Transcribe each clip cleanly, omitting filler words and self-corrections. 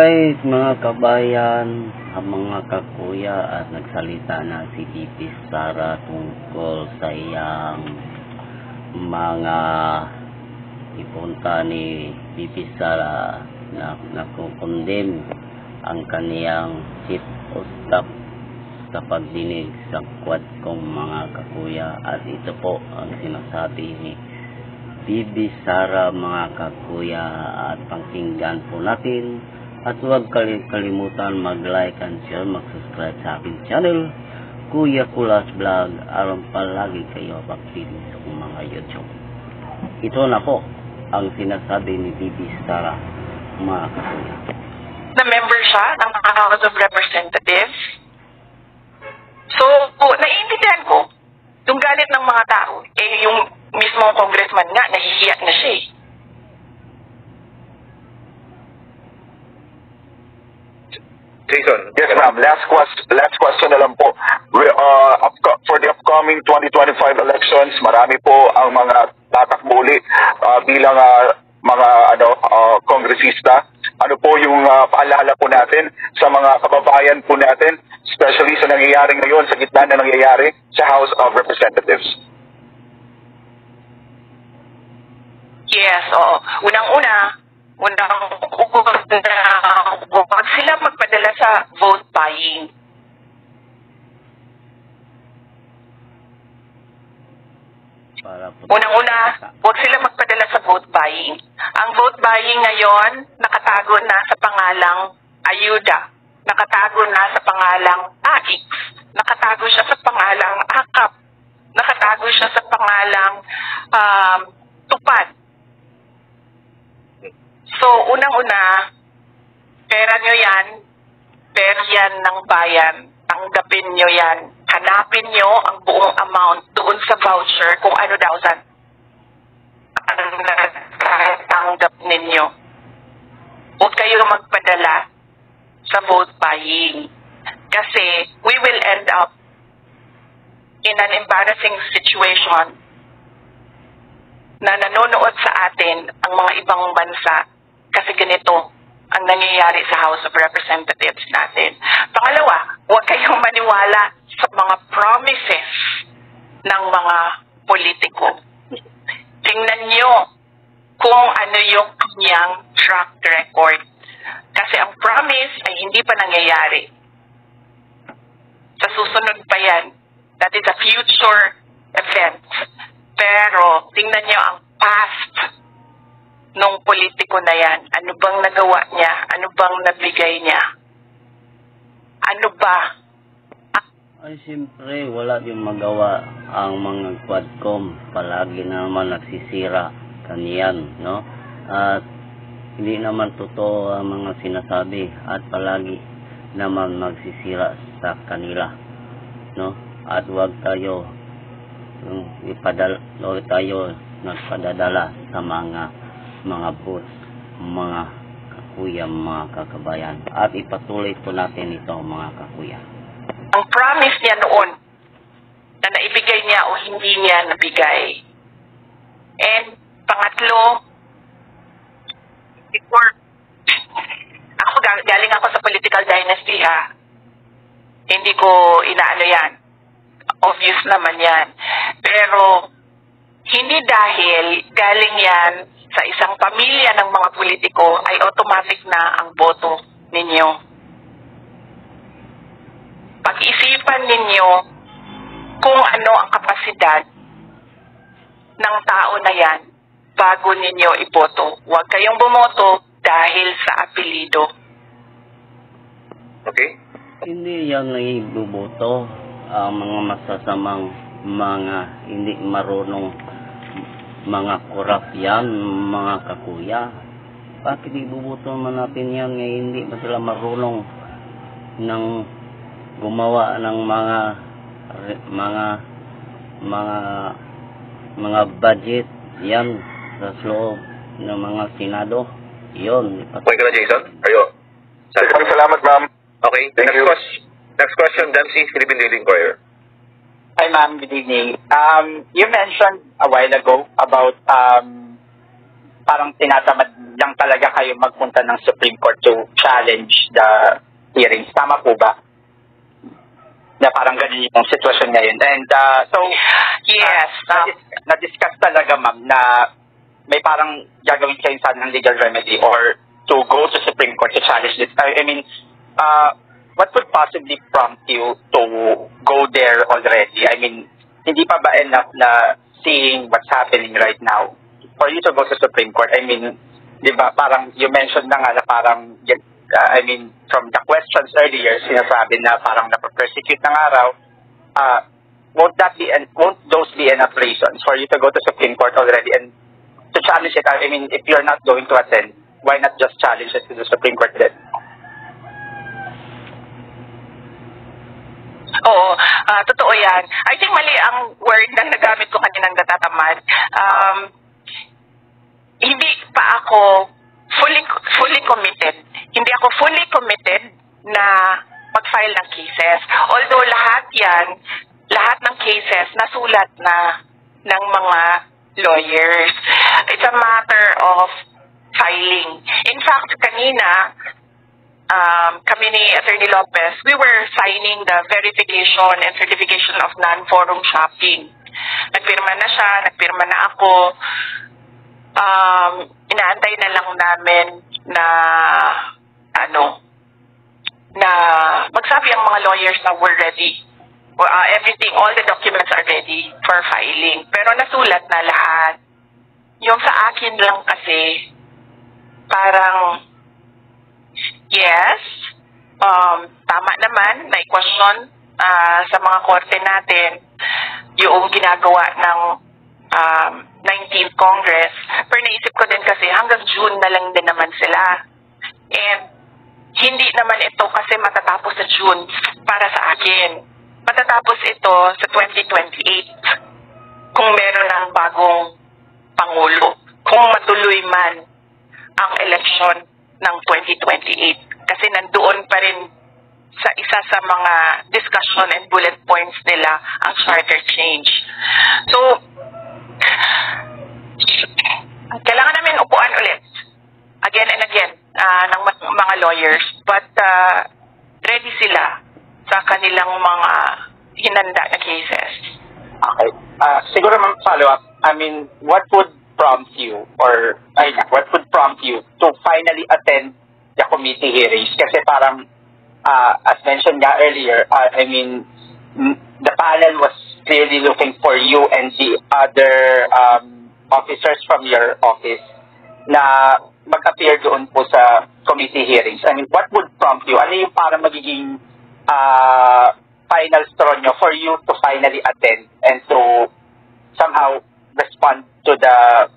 Alright mga kabayan, mga kakuya, at nagsalita na si Bibi Sara tungkol sa iyang mga ipunta ni Bibi Sara na nakukondem ang kaniyang chief of staff sa pagdinig sa Quadcom mga kakuya. At ito po ang sinasabi ni Bibi Sara mga kakuya, at pakinggan po natin. At huwag kalimutan mag-like and share, mag-subscribe sa aking channel, Kuya Kulas Vlog, aron palagi kayo updated sa mga YouTube. Ito na po ang sinasabi ni Bibi Sara mga kakuya. Na member siya ng House of Representatives. So, naiintindihan ko yung galit ng mga tao. Yung mismong congressman nga, nahihiya na siya eh. Jason. Yes, ma'am. Last question na lang po. For the upcoming 2025 elections, marami po ang mga tatakbo uli bilang mga kongresista. Ano po yung paalala po natin sa mga kababayan po natin, especially sa nangyayari ngayon, sa gitna na nangyayari sa House of Representatives? Yes, oo. Unang-una, huwag sila magpadala sa vote buying. Unang-una, huwag sila magpadala sa vote buying. Ang vote buying ngayon, nakatago na sa pangalang ayuda, nakatago na sa pangalang AIX, nakatago siya sa pangalang AKAP, nakatago siya sa pangalang tupad. So, unang-una, pera nyo yan, pera yan ng bayan, tanggapin nyo yan, hanapin nyo ang buong amount doon sa voucher kung ano daw saan ang tanggap ninyo. Huwag kayo magpadala sa vote buying. Kasi we will end up in an embarrassing situation na nanonood sa atin ang mga ibang bansa kasi ganito ang nangyayari sa House of Representatives natin. Pangalawa, huwag kayong maniwala sa mga promises ng mga politiko. Tingnan nyo kung ano yung kanyang track record. Kasi ang promise ay hindi pa nangyayari. Sa susunod pa yan. That is a future event. Pero tingnan nyo ang past nung politiko na yan. Ano bang nagawa niya? Ano bang nabigay niya? Ano ba? Ay, siyempre, wala din magawa ang mga Quadcom. Palagi naman nagsisira kaniyan, no? At hindi naman totoo ang mga sinasabi at palagi naman magsisira sa kanila, no? At huwag tayo nagpadadala sa mga booths, mga kakuya, mga kakabayan. At ipatuloy po natin ito mga kakuya. Ang promise niya noon na naibigay niya o hindi niya nabigay. And pangatlo, before galing ako sa political dynasty ha. Hindi ko inaano yan. Obvious naman yan. Pero hindi dahil galing yan sa isang pamilya ng mga politiko ay automatic na ang boto ninyo. Pag-isipan ninyo kung ano ang kapasidad ng tao na yan bago ninyo iboto. Huwag kayong bumoto dahil sa apelido. Okay? Hindi yan ibuboto ang mga masasamang, mga hindi marunong, mga korap yan, mga kakuya. Bakit ibuboto man natin yan ngayon hindi ba sila marunong ng gumawa ng mga budget yan sa loob ng mga senado. Yun. Okay ka na, Jason? Ayo. Salamat, ma'am. Okay. Next question, Dempsey, Philippine Daily Inquirer. Hi, ma'am. Good evening. You mentioned a while ago about parang tinatamad lang talaga kayo magpunta ng Supreme Court to challenge the hearings. Tama po ba? Na parang ganun yung sitwasyon ngayon. And so, Yes. na-discuss talaga, ma'am, na may parang gagawin kayo sa ng legal remedy or to go to Supreme Court to challenge this. I mean, what would possibly prompt you to go there already? I mean, hindi pa ba enough na seeing what's happening right now for you to go to Supreme Court? I mean, di ba, parang you mentioned na nga na parang, I mean, from the questions earlier, sinasabi na parang napapersecute ng araw, won't those be enough reasons for you to go to Supreme Court already and to challenge it? I mean, if you're not going to attend, why not just challenge it to the Supreme Court then? Oo, totoo yan. I think mali ang word na nagamit ko kaninang natatamad. Hindi pa ako fully committed. Hindi ako fully committed na mag-file ng cases. Although lahat ng cases nasulat na ng mga lawyers. It's a matter of filing. In fact, kanina, kami ni Attorney Lopez, we were signing the verification and certification of non-forum shopping. Nagpirma na siya, nagpirma na ako. Inaantay na lang namin na na magsabi ang mga lawyers na we're ready. Everything, all the documents are ready for filing. Pero nasulat na lahat. Yung sa akin lang kasi, parang, yes, tama naman, may question sa mga korte natin yung ginagawa ng 19th Congress. Pero naisip ko din kasi hanggang June na lang din naman sila. And hindi naman ito kasi matatapos sa June para sa akin. Matatapos ito sa 2028 kung meron ng bagong Pangulo. Kung matuloy man ang eleksyon ng 2028. Kasi nandoon pa rin sa isa sa mga discussion and bullet points nila ang charter change. So, kailangan namin upuan ulit again and again ng mga lawyers, but ready sila sa kanilang mga hinanda na cases. Okay. Siguro follow up. I mean, what would prompt you to finally attend the committee hearings? Kasi parang, as mentioned nga earlier, I mean, the panel was clearly looking for you and the other officers from your office na mag-appear doon po sa committee hearings. I mean, what would prompt you? Ano yung parang magiging final straw nyo for you to finally attend and to somehow respond to the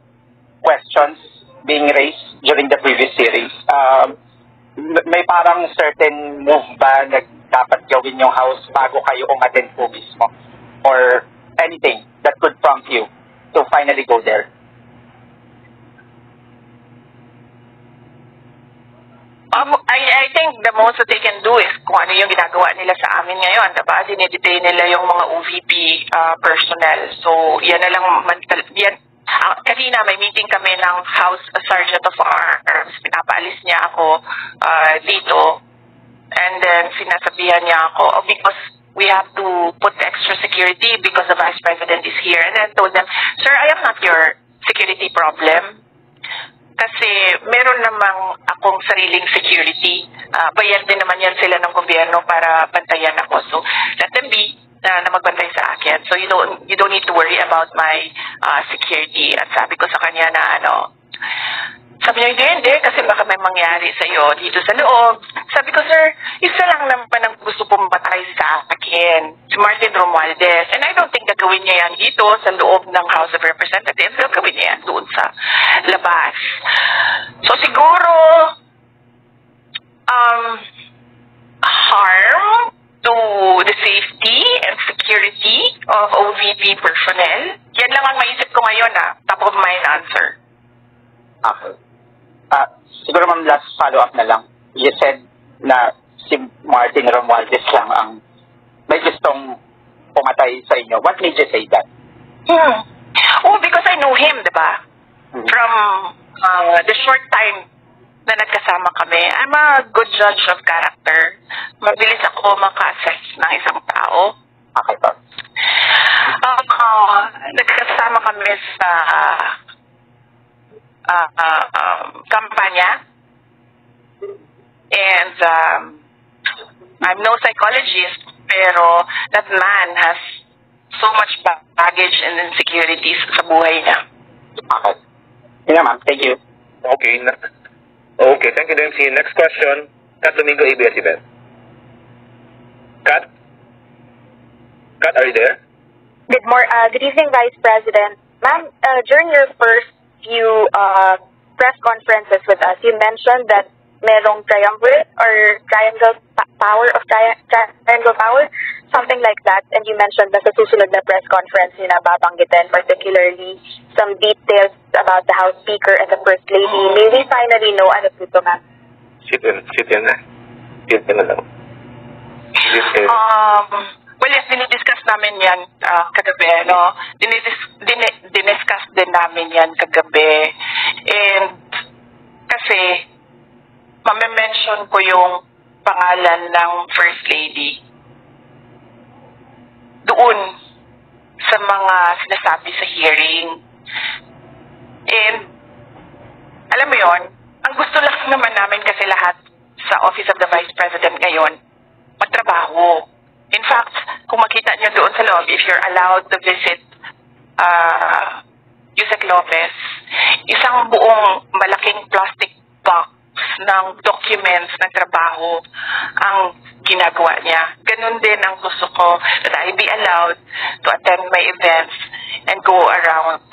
questions being raised during the previous hearings? May parang certain move ba na dapat gawin yung house bago kayo umattend po mismo? Or anything that could prompt you to finally go there? I think the most that they can do is kung ano yung ginagawa nila sa amin ngayon, diba? Dinedetain nila yung mga OVP personnel. So, yan na lang, kanina may meeting kami ng House Sergeant of Arms. Pinapaalis niya ako dito. And then, sinasabihan niya ako, because we have to put extra security because the Vice President is here. And then I told them, sir, I am not your security problem. Kasi meron namang akong sariling security. Bayad din naman yan sila ng gobyerno para bantayan ako. So, let them be na magbantay sa akin. So, you don't need to worry about my security. At sabi ko sa kanya na sabi niya, hindi, kasi baka may mangyari sa'yo dito sa loob. Sabi ko, sir, isa lang naman ang gusto pumatay sa akin, si Martin Romualdez. And I don't think gagawin niya yan dito sa loob ng House of Representatives. Gagawin niya yan doon sa labas. So, siguro, harm to the safety and security of OVP personnel. Yan lang ang maisip ko ngayon, top of mind answer. Okay. Siguro ma'am, last follow-up na lang. You said na si Martin Romualdez lang ang may gustong pumatay sa inyo. What made you say that? Oh, because I know him, diba? From the short time na nagkasama kami, I'm a good judge of character. Mabilis ako maka-assess ng isang tao. Okay po. Nagkasama kami sa kampanya. And I'm no psychologist, pero that man has so much baggage and insecurities sa buhay niya. Okay. Yun na, ma'am. Thank you. Okay. Okay, thank you, Dempsey. Next question, Kat Domingo, ABS-CBN. Kat? Kat, are you there? Good evening, Vice President. Ma'am, during your first few press conferences with us, you mentioned that merong triumvirate or triangle power, something like that, and you mentioned that sa susunod na press conference yun na babanggitin, particularly some details about the House Speaker and the First Lady. May we finally know ano po ito, ma'am? Sit in na. Sit in na lang. Well, yes, dinidiscuss namin yan kagabi, no? Diniscuss din namin yan kagabi. And kasi, mame-mention ko yung pangalan ng First Lady doon sa mga sinasabi sa hearing. And, alam mo yon, ang gusto lang naman namin kasi lahat sa Office of the Vice President ngayon, magtrabaho. In fact, kung makita niyo doon sa loob, if you're allowed to visit Yusek Lopez, isang buong malaking plastic box ng documents ng trabaho ang ginagawa niya. Ganun din ang gusto ko, that I be allowed to attend my events and go around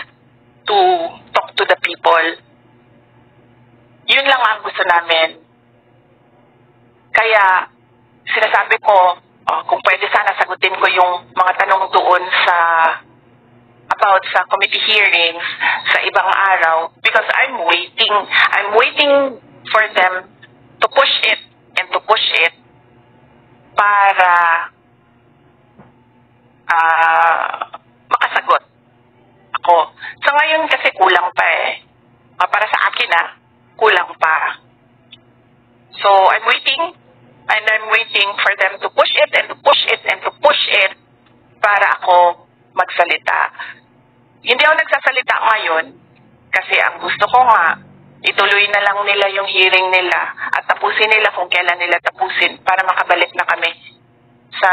to talk to the people. Yun lang ang gusto namin. Kaya, sinasabi ko, kung pwede sana sagutin ko yung mga tanong doon about sa committee hearings sa ibang araw, because I'm waiting for them to push it para makasagot ako. So ngayon kasi kulang pa para sa akin kulang pa. So I'm waiting for them to push it para ako magsalita. Hindi ako nagsasalita ngayon kasi ang gusto ko nga ituloy na lang nila yung hearing nila at tapusin nila kung kailan nila tapusin para makabalik na kami sa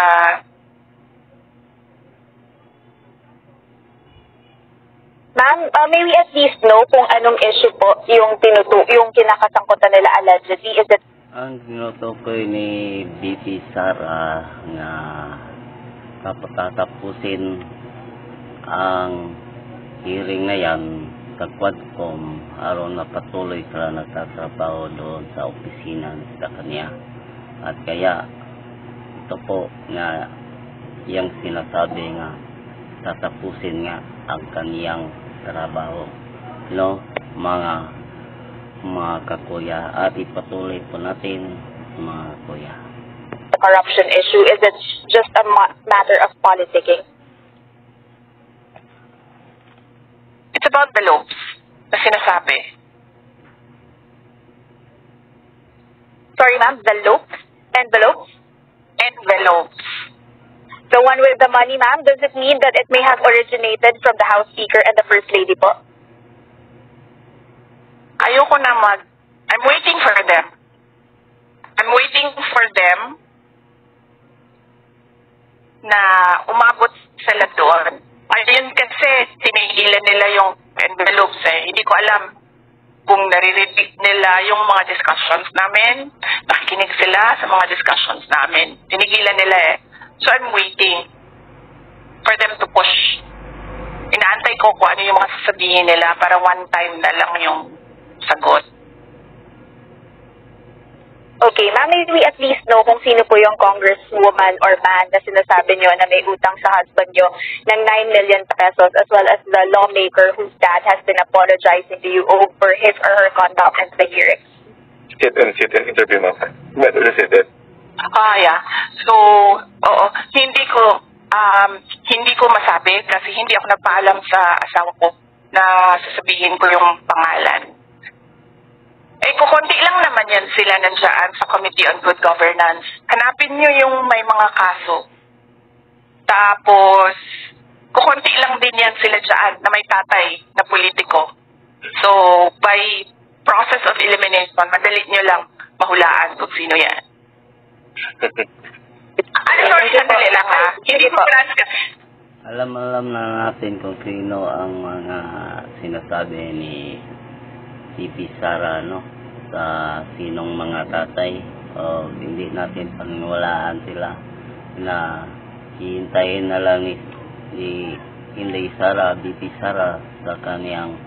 Ma'am, may we at least know kung anong issue po yung kinakasangkutan nila allegedly? Is it ang tinutukoy ni VP Sara na kapatatapusin ang hearing na yan sa Quadcom aron na patuloy sila nagtatrabaho doon sa opisina sa kanya. At kaya ito po nga yung sinasabi nga tatapusin nga ang kaniyang trabaho, no, mga kakuya, at ipatuloy po natin mga kuya. the corruption issue? Is it just a matter of politicking? it's about the lobes na sinasabi. Sorry, ma'am, the lopes? Envelopes? Envelopes. The one with the money, ma'am, does it mean that it may have originated from the House Speaker and the First Lady po? Ayoko na I'm waiting for them. I'm waiting for them na umabot sila doon. Ayun kasi tinigilan nila yung envelopes Hindi ko alam kung naririnig nila yung mga discussions namin. Nakikinig sila sa mga discussions namin. Tinigilan nila So I'm waiting for them to push. Inaantay ko kung ano yung mga sasabihin nila para one time na lang yung sagot. Okay, ma'am, may we at least know kung sino po yung congresswoman or man na sinasabi nyo na may utang sa husband nyo ng 9 million pesos, as well as the lawmaker whose dad has been apologizing to you over his or her conduct in the hearings? Sit in, interview mo. Better to sit in. Yeah. So, oo, hindi ko masabi kasi hindi ako nagpaalam sa asawa ko na sasabihin ko yung pangalan. Eh, kukunti lang naman yan sila nandiyan sa Committee on Good Governance. Hanapin nyo yung may mga kaso. Tapos, kukunti lang din yan sila dyan na may tatay na politiko. So, by process of elimination, madali nyo lang mahulaan kung sino yan. Sorry, sandali lang ha. Hindi ko Alam na natin kung sino ang mga sinasabi ni VP Sara, no? Sa sinong mga tatay. O hindi natin paniwalaan sila na hihintayin na lang ni Inday Sara, VP Sara sa kaniyang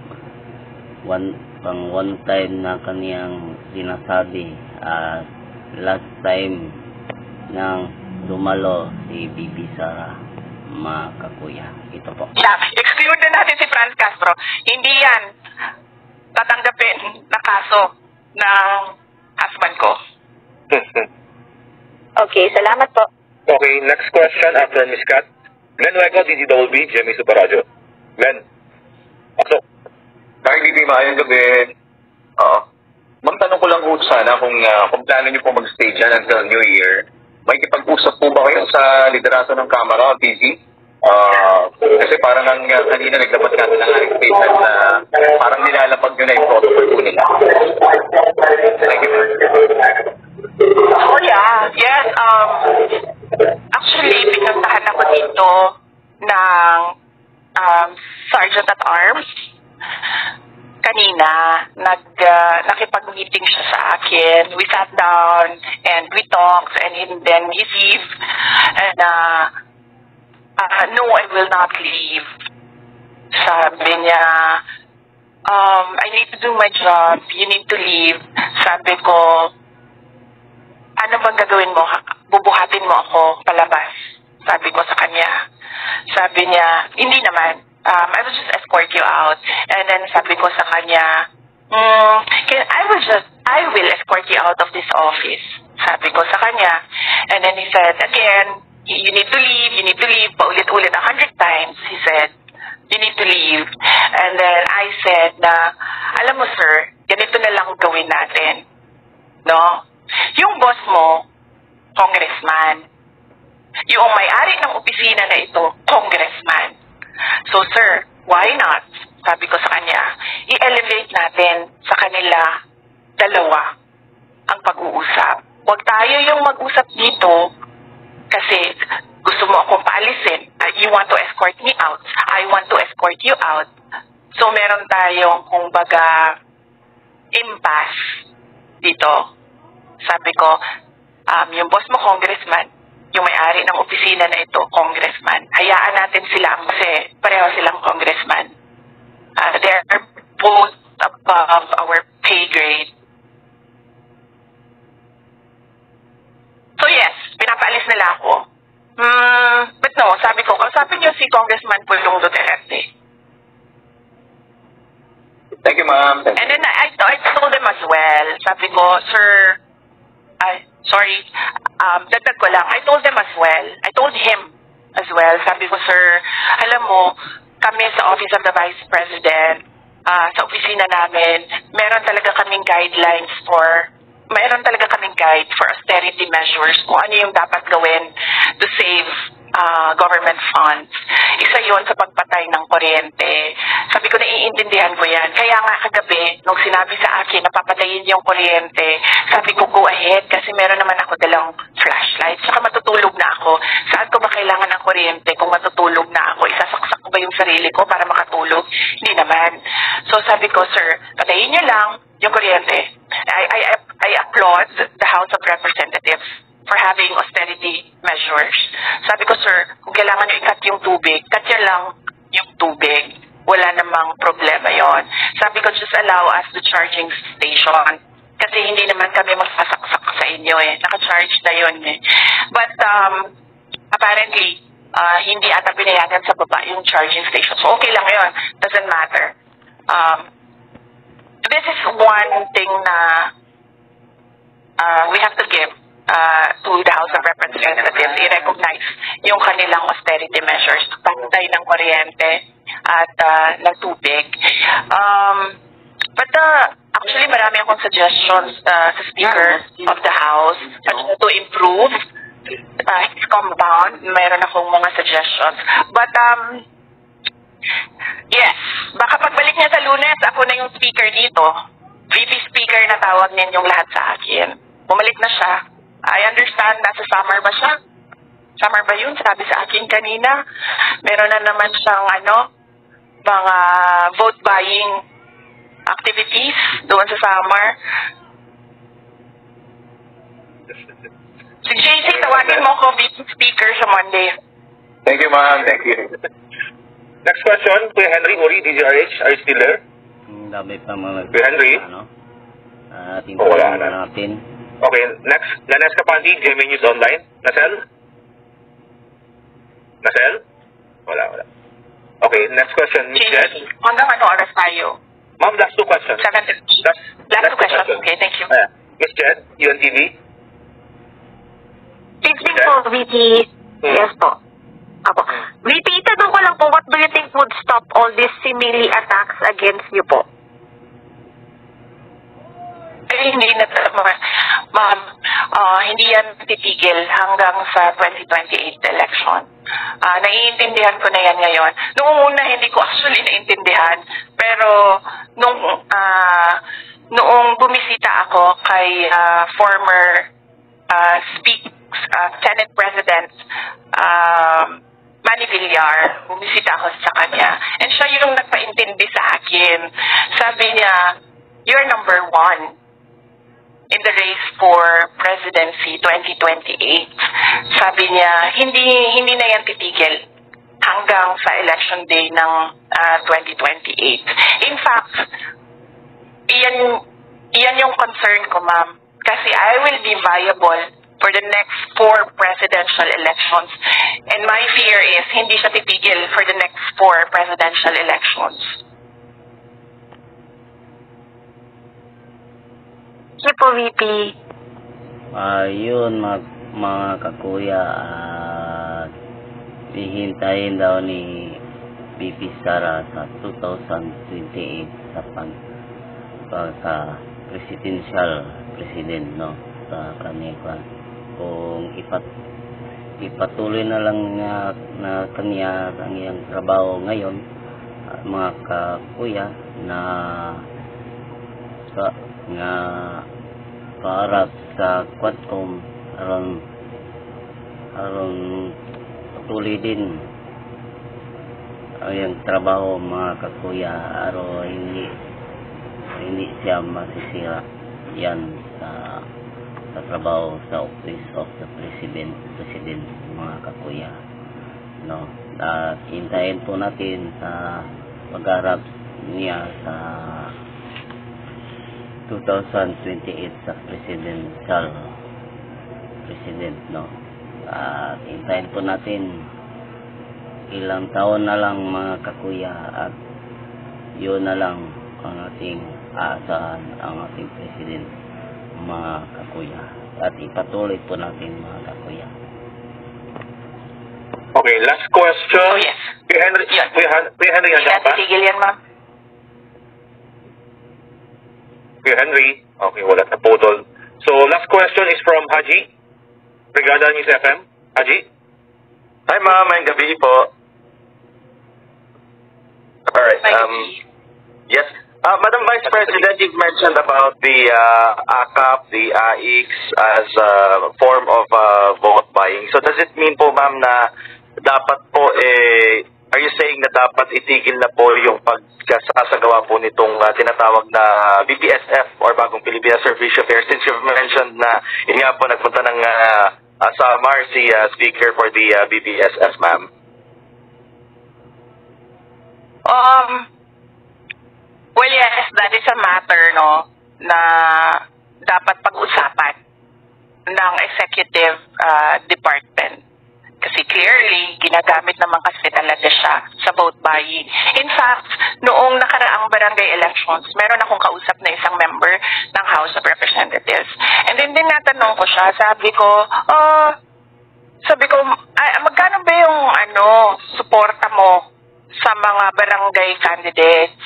one time na kaniyang sinasabi last time nang dumalo si VP Sara, mga kakuya. Ito po. Yeah, exclude na natin si Franz Castro. Hindi yan tatanggapin na kaso ng husband ko. Okay, salamat po. Okay, next question after Ms. Kat. Glenn Hueco, DZWB, Jimmy Superadio. Glenn. Pasok. Kahit hindi maayong gabi. Magtanong ko lang po sana kung plano niyo po mag-stay dyan until New Year. May kipag-usap po ba kayo sa liderato ng Kamara o TC? Kasi parang kanina naglabas natin ng aking statement na parang nilalapag nyo na yung protocol po nila. Thank you. Oh yeah, yes. Actually, pinuntahan ako dito ng Sergeant at Arms. Kanina, nakipag-meeting siya sa akin. We sat down and we talked and then he leave. And no, I will not leave. Sabi niya, I need to do my job. You need to leave. Sabi ko, ano bang gagawin mo? Bubuhatin mo ako palabas. Sabi ko sa kanya. Sabi niya, hindi naman. I will just escort you out. And then sabi ko sa kanya, I will escort you out of this office. Sabi ko sa kanya. And then he said, again, you need to leave, paulit-ulit 100 times. He said, you need to leave. And then I said na, alam mo sir, ganito na lang gawin natin. No? Yung boss mo, congressman. Yung may-ari ng opisina na ito, congressman. So sir, why not? Sabi ko sa kanya, i-elevate natin sa kanila dalawa ang pag-uusap. Huwag tayo yung mag-usap dito kasi gusto mo akong paalisin. You want to escort me out. I want to escort you out. So meron tayong kumbaga impasse dito. Sabi ko, yung boss mo congressman, yung may-ari ng opisina na ito, congressman. Hayaan natin sila kasi pareho silang congressman. They are both above our pay grade. So yes, pinapaalis nila ako. But no, sabi ko, kausapin niyo si Congressman Pulong Duterte. Thank you, ma'am. And then I told them as well. Sabi ko, sir, sorry, dagdag ko lang. I told them as well. I told him as well. Sabi ko, sir, alam mo, kami sa Office of the Vice President, sa opisina namin, meron talaga kaming guide for austerity measures kung ano yung dapat gawin to save government funds. Isa yon sa pagpatay ng kuryente. Sabi ko, naiintindihan ko yan. Kaya nga kagabi, nung sinabi sa akin na papatayin yung kuryente, sabi ko, go ahead kasi meron naman ako dalang flashlight. Saka matutulog na ako. Saan ko ba kailangan ng kuryente kung matutulog na ako? Isasaksak ko ba yung sarili ko para makatulog? Hindi naman. So sabi ko, sir, patayin nyo lang yung kuryente. I applaud the House of Representatives for having austerity measures. Sabi ko, sir, kung kailangan nyo i-cut yung tubig, cut nyo lang yung tubig. Wala namang problema yon. Sabi ko, just allow us the charging station. Kasi hindi naman kami masasaksak sa inyo eh. Naka-charge na yun eh. But apparently, hindi ata pinayagan sa baba yung charging station. So okay lang yun. Doesn't matter. This is one thing na we have to give to the House of Representatives. I-recognize yung kanilang austerity measures, pantay ng kuryente at ng tubig. But Actually, marami akong suggestions sa Speaker of the House to improve his compound. Mayroon akong mga suggestions. But, yes, baka pagbalik niya sa Lunes, ako na yung speaker dito. VP Speaker na tawag ninyong lahat sa akin. Bumalik na siya. I understand, nasa summer ba siya? Summer ba yun? Sabi sa akin kanina. Meron na naman siyang, mga vote buying activities doon sa summer. Si JC, tawagin mo ko VP Speaker sa Monday. Thank you, ma'am. Thank you. Next question, Kuya Henry Uri, DZRH, are you still there? Ang dami pa mga Kuya Henry? Wala natin. Okay, next, Lanes Kapandi, GMA News Online. Nasel? Nasel? Wala. Okay, next question, Miss Jed. Hanggang ano oras tayo? Ma'am, last two questions. 7:30. Last two questions. Okay, thank you. Miss Jed, UNTV. Evening po, VP. Yes po. Apo. VP, itanong ko lang po, what do you think would stop all these simili attacks against you po? Hindi na, ma'am, hindi yan titigil hanggang sa 2028 election. Naiintindihan ko na yan ngayon. Noong una, hindi ko actually naintindihan. Pero, noong bumisita ako kay former Senate President Manny Villar, bumisita ako sa kanya. And siya yung nagpaintindi sa akin. Sabi niya, you're number 1 in the race for presidency 2028. Sabi niya, hindi na yan titigil hanggang sa election day ng 2028. In fact, iyan yung concern ko, ma'am. Kasi I will be viable for the next 4 presidential elections. And my fear is hindi siya titigil for the next 4 presidential elections. Sige po, VP. Yun, mga kakuya, hihintayin daw ni VP Sara sa 2028 sa pagka-presidential president, no, sa kanila. Kung ipatuloy na lang na kanya ang iyang trabaho ngayon, mga kakuya, na paarap sa Quadcom aron patuloy din ang iyang trabaho, mga kakuya, aron hindi siya masisira yan sa trabaho sa Office of the President, mga kakuya, no. Hintayin po natin sa pag-arap niya sa 2028 sa president, no. Hintayin po natin ilang taon na lang, mga kakuya, at yun na lang ang ating aasahan, ang ating president, mga kakuya, at ipatuloy po natin, mga kakuya. Okay, last question. Oh, yes. Kuya Henry, Kuya Henry, Hindi na titigil yan, ma'am. Kuya Henry, okay, wala na putol. So, last question is from Haji, Brigada News FM. Haji? Hi, ma'am. May gabi po. Alright, yes. Madam Vice President, you've mentioned about the AKAP, the AIX as a form of vote buying. So does it mean po, ma'am, na dapat po, are you saying na dapat itigil na po yung pagkasagawa po nitong tinatawag na BPSF or Bagong Pilipinas Servicio Fair, since you've mentioned na yun nga po nagpunta ng Samar si Speaker for the BPSF, ma'am? Well, yes, that is a matter, no, na dapat pag-usapan ng executive department. Kasi clearly, ginagamit naman kasi talaga siya sa vote buying. In fact, noong nakaraang barangay elections, meron akong kausap na isang member ng House of Representatives. And then tinatanong ko siya, sabi ko, magkano ba yung suporta mo sa mga barangay candidates?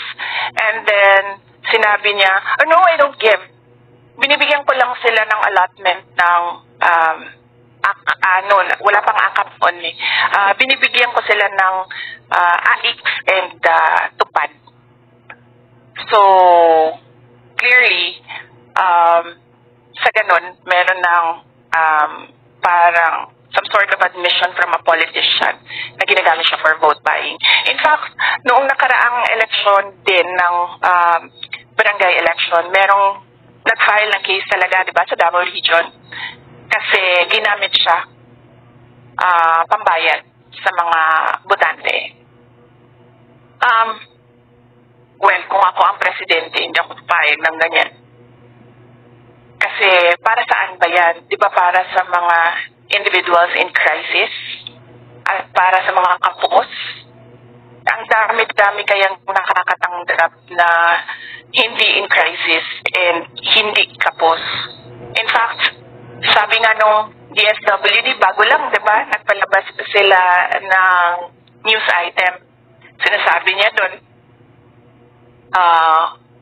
And then sinabi niya, oh, no, I don't give. Binibigyan ko lang sila ng allotment ng wala pang akap on eh. Binibigyan ko sila ng AIX and tupad. So, clearly, sa ganun, meron ng parang some sort of admission from a politician na ginagamit siya for vote buying. In fact, noong nakaraang election din ng barangay election, merong nag-file ng case talaga, di ba, sa Davao Region kasi ginamit siya pambayad sa mga botante. Well, kung ako ang presidente, hindi ako papayag ng ganyan. Kasi para saan ba yan? Di ba para sa mga individuals in crisis? At para sa mga kapos? Ang dami-dami kayang nakakatanggap na hindi in crisis and hindi kapos. In fact, sabi nga nung DSWD, bago lang, di ba? Nagpalabas sila ng news item. Sinasabi niya doon,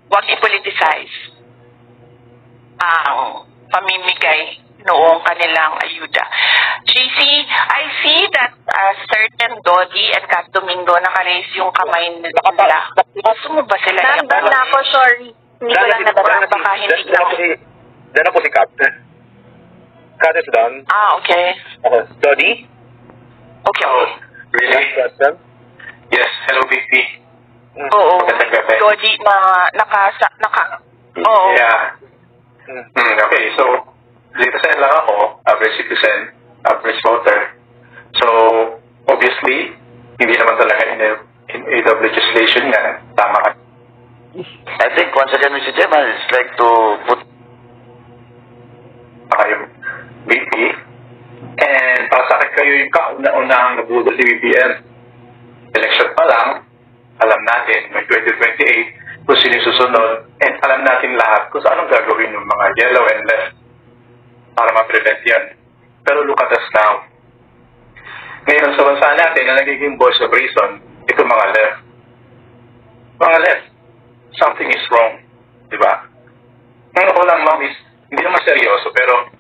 wag i-politicize ang pamimigay noong kanilang ayuda. JC, I see that certain Dodi and Kat Domingo naka-raise yung kamay nila. Gusto mo ba sila? Nandun na ako, sorry. Hindi ko lang nabasa. Baka hindi lang. Diyan na po si Kat. Kat is done. Okay. Dodi? Okay. Really? Yes. Hello, BP. Oo. Dodi na Oo. Yeah. Okay, so citizen lang ako, average citizen, average voter. So, obviously, hindi naman talaga in aid of legislation yan. Tama ka. I think once again, Mr. Chairman, it's like to put yung BP. And para sa akin kayo yung kauna-unahang nabudol ni BBM. Election pa lang, alam natin, may 2028, kung sino susunod, and alam natin lahat kung anong gagawin ng mga yellow and left para ma-prevent yan. Pero look at us now. Ngayon, sa bansa natin, na nagiging voice of reason, ito mga left. Mga left, something is wrong. Diba? Ngayon ko lang, ma'am, is, hindi naman seryoso, pero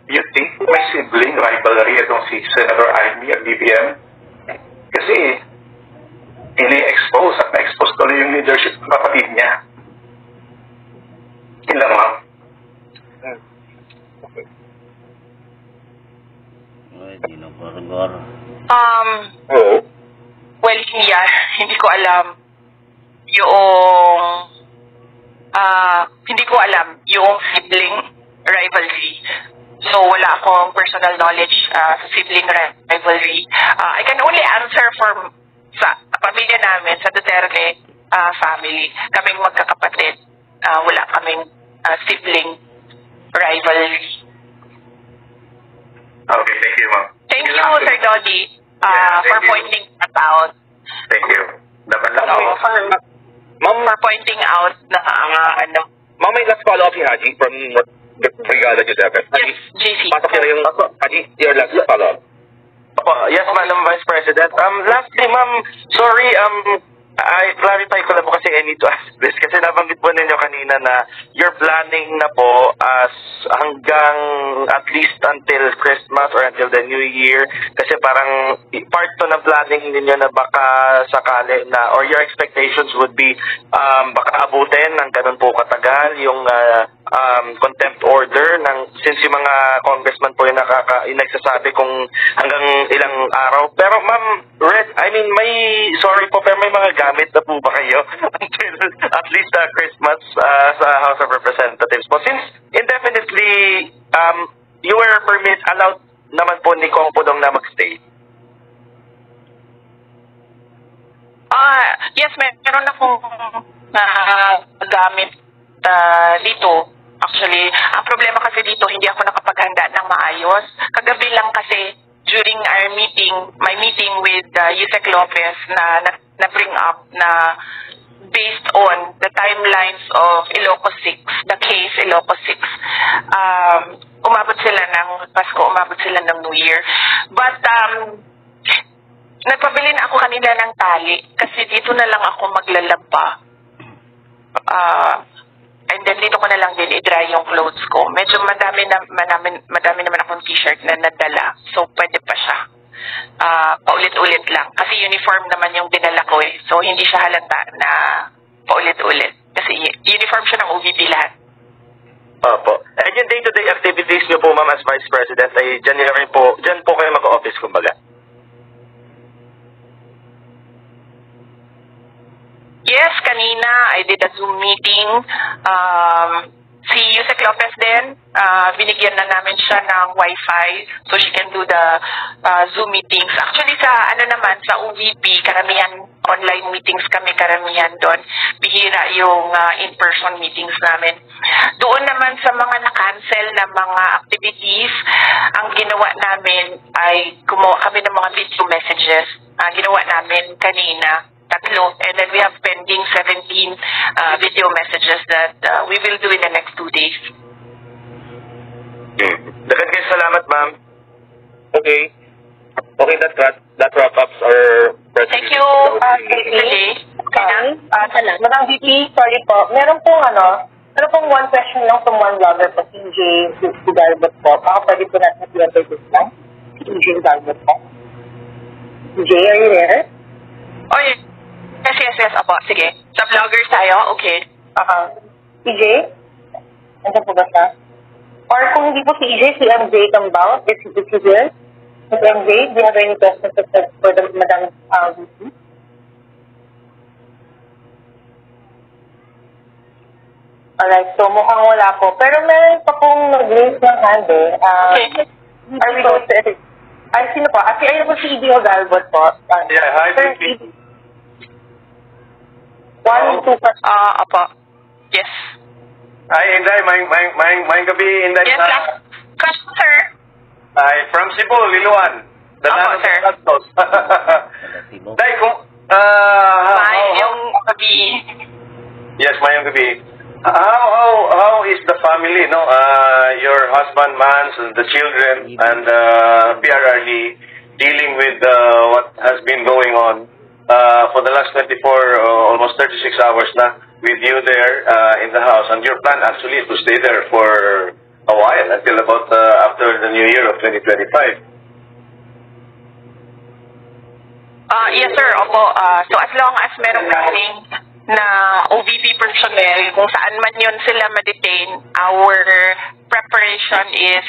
you think may sibling rivalry itong si Senator Amy at BBM? Kasi, ini-expose at na-expose tuloy yung leadership ng kapatid niya. Yun lang, ma'am. Well, hindi ko alam yung sibling rivalry. So, wala akong personal knowledge sa sibling rivalry. I can only answer for sa pamilya namin, sa Duterte family. Kaming magkakapatid. Wala kaming sibling rivalry. Okay, thank you, ma'am. Thank you, Sir Dodi, for pointing that out. Thank you. Dapat lang po. For pointing out na Ma'am, may last follow-up si Haji from Brigada Giuseppe. Yes, JC. Pasok niya yung Haji, your last follow-up. Yes, Madam Vice President. Lastly, ma'am, sorry, I clarify ko lang po kasi I need to ask this kasi nabanggit po ninyo kanina na you're planning na po as hanggang at least until Christmas or until the New Year kasi parang part to ng planning ninyo na baka sakali na or your expectations would be baka abutin ng ganun po katagal yung contempt order ng since yung mga congressman po yung nagsasabi kung hanggang ilang araw. Pero ma'am, may sorry po pero may mga gamit na po ba kayo until at least Christmas sa House of Representatives po? Since indefinitely you were allowed naman po ni Kong Pudong na magstay. Yes, meron akong gamit dito. Actually, ang problema kasi dito, hindi ako nakapaghanda ng maayos. Kagabi lang kasi, during our meeting, my meeting with Yusek Lopez na-bring up na based on the timelines of Ilocos 6, the case Ilocos 6, umabot sila ng Pasko, umabot sila ng New Year. But, nagpabili na ako kanina ng tali kasi dito na lang ako maglalaba. And then dito ko na lang din i-dry yung clothes ko. Medyo madami naman akong t-shirt na nadala. So pwede pa siya. Paulit-ulit lang. Kasi uniform naman yung dinala ko eh. So hindi siya halata na paulit-ulit. Kasi uniform siya ng OVP lahat. Opo. And yung day-to-day activities niyo po, ma'am, as Vice President, ay dyan po kayo mag-office, kumbaga? Yes, kanina I did a Zoom meeting. Si Yusek Lopez din, binigyan na namin siya ng Wi-Fi so she can do the Zoom meetings. Actually sa sa OVP, karamihan online meetings kami, karamihan doon. Bihira yung in-person meetings namin. Doon naman sa mga na-cancel na mga activities, ang ginawa namin ay gumawa kami ng mga video messages. Ginawa namin kanina. 3, and then we have pending 17 video messages that we will do in the next 2 days. Dagan kayo salamat, ma'am. Okay. Okay, that wrap ups our presentation. Thank you, Madam VP, sorry po. Meron pong one question lang from one vlogger po, TJ Galbot po. Baka pwede po natin i-enter this lang. TJ Galbot po. TJ, are you there? Oh, yes, apo. Sige. Sa vloggers tayo, okay. TJ? Nandiyan po ba siya? Or kung hindi po si EJ, si MJ Cambao, is he there? Ms. MJ, do you have any questions for the Madam VP? Alright, so mukhang wala po. Pero meron pa pong nag-raise ng hand eh. Are we going to... Ay, sino po? Ayun po si EDO Galbot po. Yeah, hi, VP. 1, 2, apo. Yes. Hi, Inday. Maayong gabi, Inday. Yes, question, sir. Hi, from Cebu, Liloan. Opo, sir. Day, kung... Mayong gabi. Yes, mayong gabi. How is the family, no? Your husband, Mans, and the children, and PRRD dealing with what has been going on for the last 24, almost 36 hours na with you there in the house. And your plan actually is to stay there for a while until about after the new year of 2025. Yes, sir. Opo. So as long as meron kaming na OVP personnel, kung saan man yun sila ma-detain, our preparation is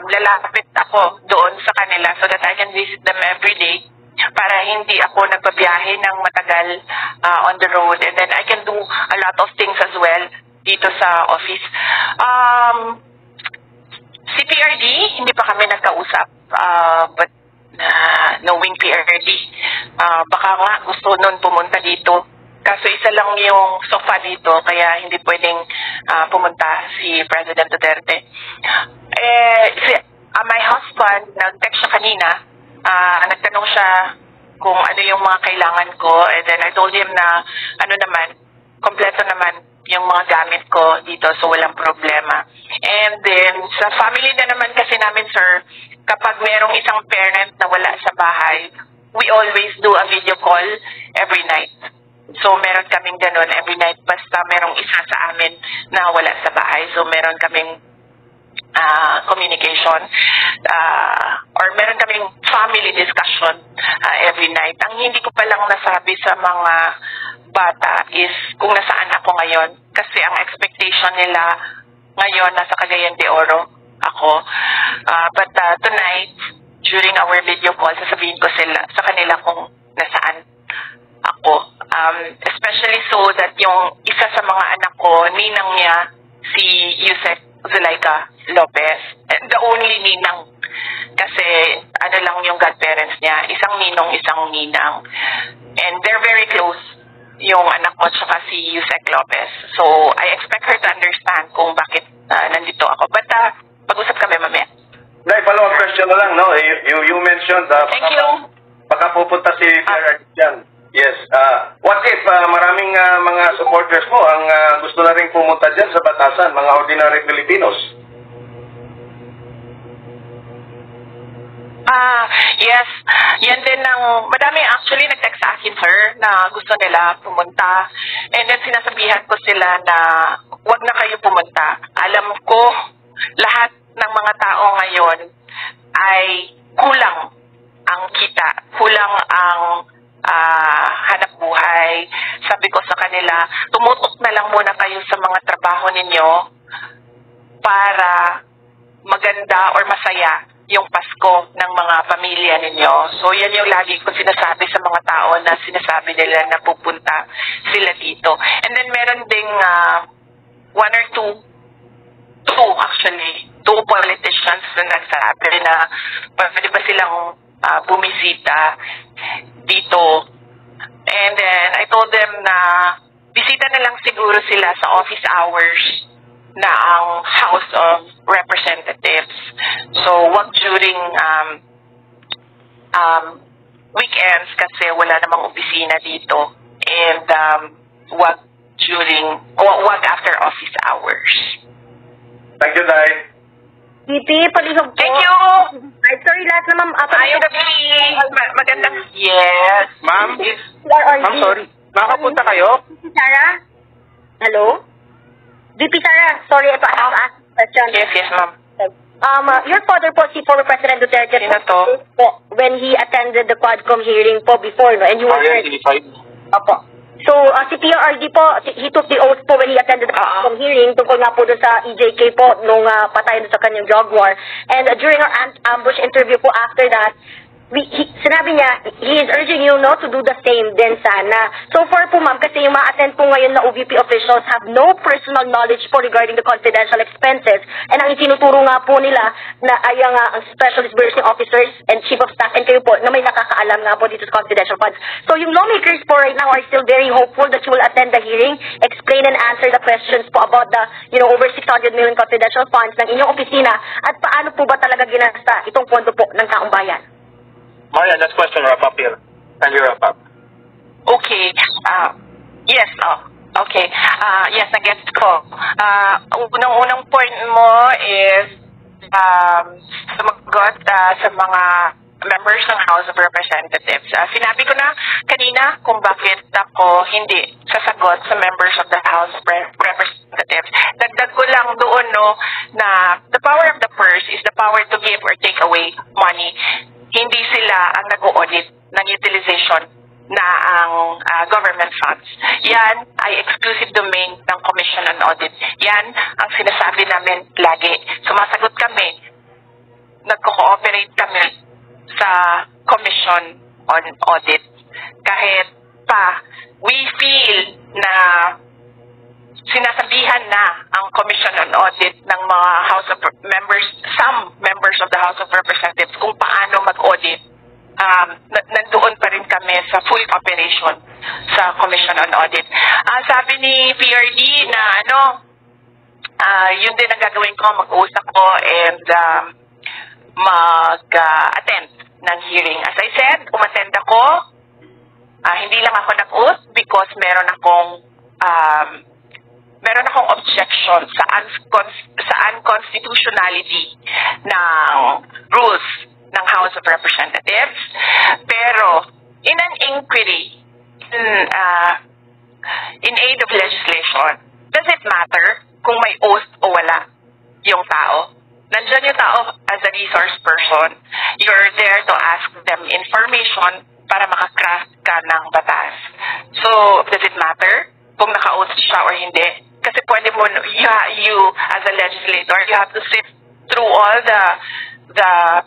lalapit ako doon sa kanila so that I can visit them every day para hindi ako nagbabiyahe ng matagal on the road, and then I can do a lot of things as well dito sa office. CPRD, hindi pa kami nagkausap, but knowing PRD, baka nga gusto nun pumunta dito. Kaso isa lang yung sofa dito, kaya hindi pwedeng pumunta si President Duterte. My husband, nag-text siya kanina, nagtanong siya kung ano yung mga kailangan ko, and then I told him na kompleto naman yung mga gamit ko dito, so walang problema. And then sa family na naman kasi namin, sir, kapag merong isang parent na wala sa bahay, we always do a video call every night. So meron kaming ganun every night, basta merong isa sa amin na wala sa bahay, so meron kaming communication or meron kaming family discussion every night. Ang hindi ko palang nasabi sa mga bata is kung nasaan ako ngayon, kasi ang expectation nila ngayon nasa Cagayan de Oro ako, but tonight during our video call sasabihin ko sa kanila kung nasaan ako, especially so that yung isa sa mga anak ko, ninang niya si Yusek Zulaika Lopez, the only ninang, kasi lang yung godparents niya, isang ninong, isang ninang, and they're very close, yung anak ko tsaka si Yusek Lopez. So I expect her to understand kung bakit nandito ako, but pag-usap kami mamaya. Nay, follow-up question na lang, no? You mentioned thank you. Baka pupunta si PRRD dyan. Yes. What if maraming mga supporters mo ang gusto na rin pumunta dyan sa batasan, mga ordinary Filipinos? Yes. Yan din madami actually nag-text sa akin, sir, na gusto nila pumunta. And then sinasabihan ko sila na wag na kayo pumunta. Alam ko, lahat ng mga tao ngayon ay kulang ang kita, kulang ang hanap buhay. Sabi ko sa kanila, tumutok na lang muna kayo sa mga trabaho ninyo para maganda or masaya yung Pasko ng mga pamilya ninyo. So, yan yung lagi ko sinasabi sa mga tao na sinasabi nila na pupunta sila dito. And then, meron ding one or two politicians na nagsabi na pwede ba silang bumisita dito. And then, I told them na bisita na lang siguro sila sa office hours na ang House of Representatives. So, wag during weekends kasi wala namang opisina dito. And wag after office hours. Thank you, Day. VP, palihog po. Thank you! Ay, sorry, lahat na ma'am. Ayong gabi! Magandang... Yes. Ma'am? Ma'am, sorry. Makapunta kayo? VP Sara? Hello? VP Sara, sorry, ito ask question. Yes, ma'am. Your father po, si former President Duterte, po, when he attended the Quadcom hearing po before, no, and you were there. Opo. So, si PRRD po, he took the oath po when he attended the Quadcom hearing tungkol nga po doon sa EJK po nung patay doon sa kanyang drug war. And during our ambush interview po after that, sinabi niya, he is urging you to do the same din sana. So far po ma'am, kasi yung ma-attend po ngayon na OVP officials have no personal knowledge po regarding the confidential expenses. And ang itinuturo nga po nila na ay ang specialist bursing officers and chief of staff and kayo po na may nakakaalam nga po dito sa confidential funds. So yung lawmakers po right now are still very hopeful that you will attend the hearing, explain and answer the questions po about the over 600 million confidential funds ng inyong opisina at paano po ba talaga ginasta itong pondo po ng taong bayan. Maria, last question, wrap up here. Can you wrap up? Okay. Yes. Okay. Yes, na-get ko. Unang point mo is sumagot sa mga members ng House of Representatives. Sinabi ko na kanina kung bakit ako hindi sasagot sa members of the House of Representatives. Dagdag ko lang doon na the power of the purse is the power to give or take away money. Hindi sila ang nag-audit ng utilization na ang government funds. Yan ay exclusive domain ng Commission on Audit. Yan ang sinasabi namin lagi. Sumasagot kami, nagko-cooperate kami sa Commission on Audit. Kahit pa, we feel na sinasabihan na ang Commission on Audit ng mga House of Members, some members of the House of Representatives kung paano mag-audit. Nandoon pa rin kami sa full operation sa Commission on Audit. Sabi ni PRD na yun din ang gagawin ko, mag-uusap ko and mag-attend ng hearing. As I said, umattend ako. Hindi lang ako nag-oath because meron akong objection sa unconstitutionality ng rules ng House of Representatives. Pero, in an inquiry, in aid of legislation, does it matter kung may oath o wala yung tao? Nandiyan yung tao as a resource person. You're there to ask them information para makakraft ka ng batas. So, does it matter kung naka-oath siya or hindi? Kasi pwede mo, you as a legislator, you have to sift through all the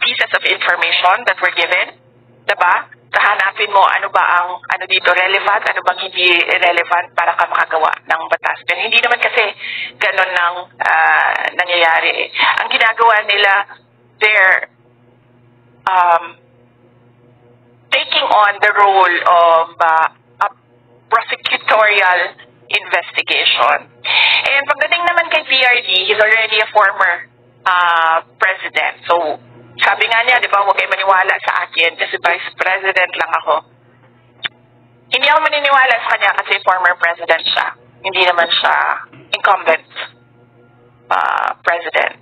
pieces of information that were given, diba? Hanapin mo ano ba ang dito relevant, ano bang hindi relevant para ka makagawa ng batas. Pero hindi naman kasi ganun nang nangyayari. Ang ginagawa nila, they're taking on the role of a prosecutorial investigation. And pagdating naman kay PRD, he's already a former president. So, sabi nga niya, di ba, huwag kayo maniwala sa akin kasi vice president lang ako. Hindi ako maniniwala sa kanya kasi former president siya. Hindi naman siya incumbent president.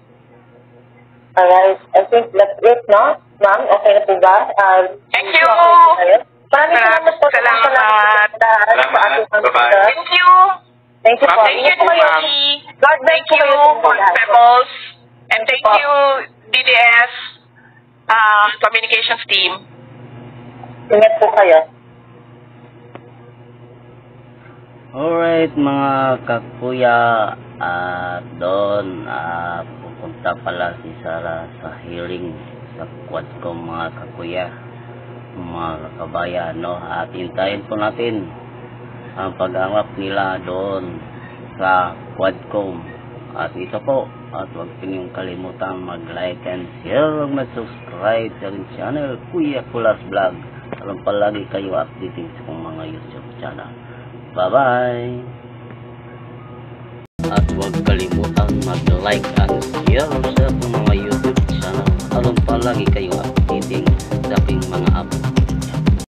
Alright, I think that's it, no? Ma'am, okay na po ba? Thank you! Maraming salamat po. Salamat. Bye-bye. Thank you! Thank you po. Thank you, Ingat po kayo. Dee. God bless Thank po you, kayo. Pebbles. And thank you, DDS communications team. Ingat po kayo. Alright mga kakuya, doon pupunta pala si Sara sa hearing sa Quadcom mga kakuya, mga kabayan, no? At hintayin po natin ang pag-anggap nila doon sa Quadcom. At ito po, at huwag ninyong kalimutan mag-like and share, mag-subscribe sa aking channel Kuya Kulas Vlog. Alam palagi kayo updating sa kong mga YouTube channel. Bye-bye! At huwag kalimutan mag-like and share sa mga YouTube channel. Alam palagi kayo updating sa aking mga upload.